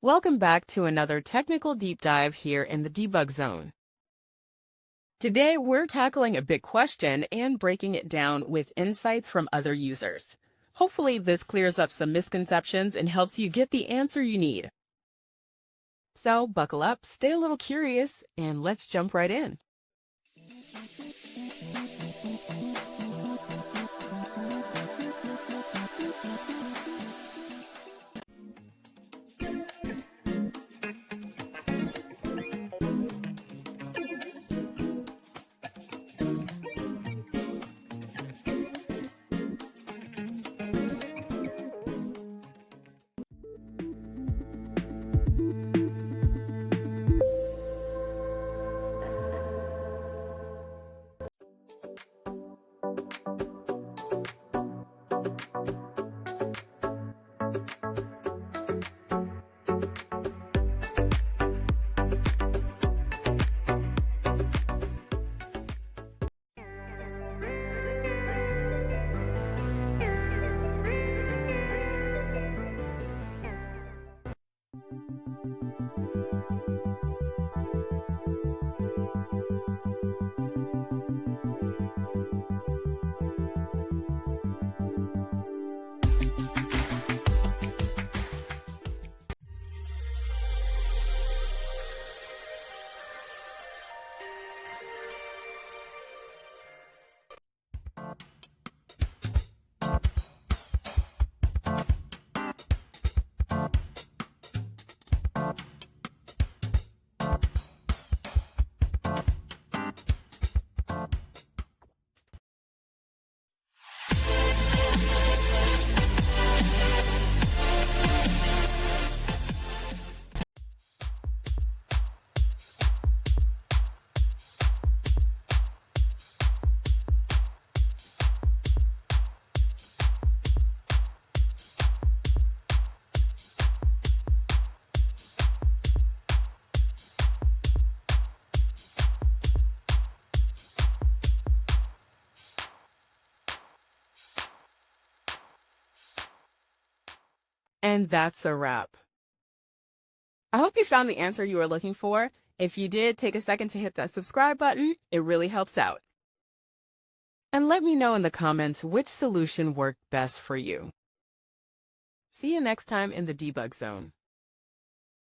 Welcome back to another technical deep dive here in the debug zone. Today, we're tackling a big question and breaking it down with insights from other users. Hopefully, this clears up some misconceptions and helps you get the answer you need. So, buckle up, stay a little curious, and let's jump right in. And that's a wrap. I hope you found the answer you were looking for. If you did, take a second to hit that subscribe button. It really helps out. And let me know in the comments which solution worked best for you. See you next time in the debug zone.